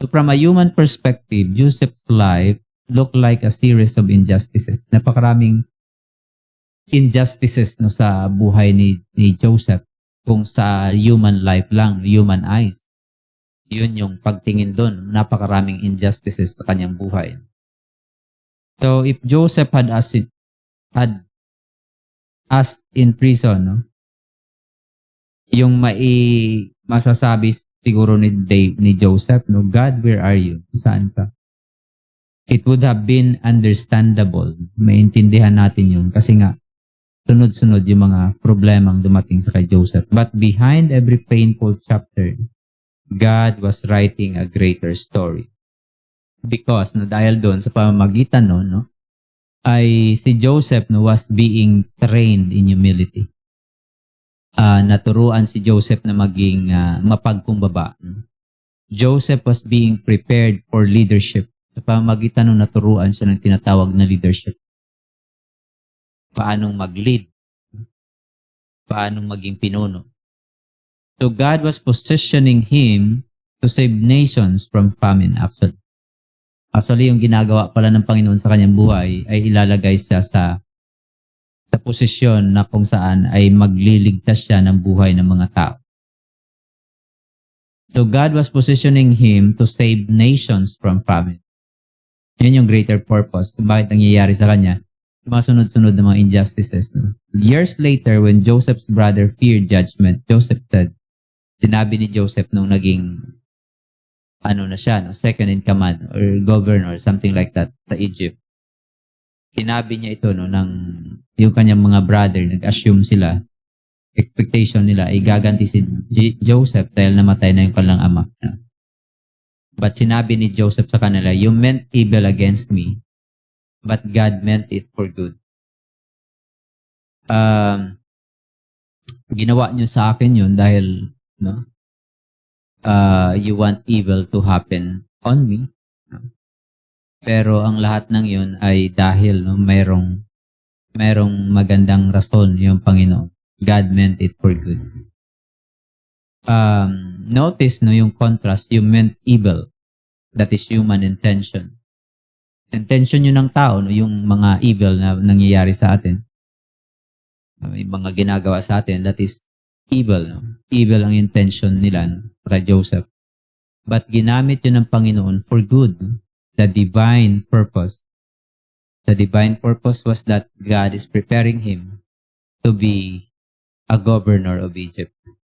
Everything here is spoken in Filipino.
So from a human perspective, Joseph's life looked like a series of injustices. Napakaraming injustices no sa buhay ni Joseph kung sa human life lang, human eyes. Yun yung pagtingin doon, napakaraming injustices sa kanyang buhay. So if Joseph had asked in prison, no, yung masasabi siguro ni Joseph, no, God, where are you? Saan ka? It would have been understandable. Maintindihan natin yun kasi nga sunod-sunod yung mga problemang dumating sa kay Joseph. But behind every painful chapter, God was writing a greater story. Because no, dahil doon sa pamamagitan no, ay si Joseph no, was being trained in humility. Naturuan si Joseph na maging mapagkumbaba. Joseph was being prepared for leadership. Sa pamamagitan ng naturuan siya ng tinatawag na leadership. Paanong mag-lead? Paanong maging pinuno? So God was positioning him to save nations from famine actually. Actually, yung ginagawa pala ng Panginoon sa kanyang buhay ay ilalagay siya sa posisyon na kung saan ay magliligtas siya ng buhay ng mga tao. So God was positioning him to save nations from famine. Yun yung greater purpose kung bakit nangyayari sa kanya. Yung mga sunod-sunod na mga injustices. No? Years later, when Joseph's brother feared judgment, Joseph said, sinabi ni Joseph nung naging na siya, no? Second in command or governor, something like that sa Egypt. Sinabi niya ito no, ng yung kanyang mga brother, nag-assume sila, expectation nila ay gaganti si Joseph dahil namatay na yung kanilang ama. No? But sinabi ni Joseph sa kanila, you meant evil against me, but God meant it for good. Ginawa niyo sa akin yun dahil no, you want evil to happen on me. No? Pero ang lahat ng yun ay dahil no, mayroong magandang rason yung Panginoon. God meant it for good. Notice no yung contrast, you meant evil. That is human intention. Intention yun ng tao, no, yung mga evil na nangyayari sa atin. Yung mga ginagawa sa atin, that is evil. No? Evil ang intention nila para Joseph. But ginamit yun ng Panginoon for good. The divine purpose. The divine purpose was that God is preparing him to be a governor of Egypt.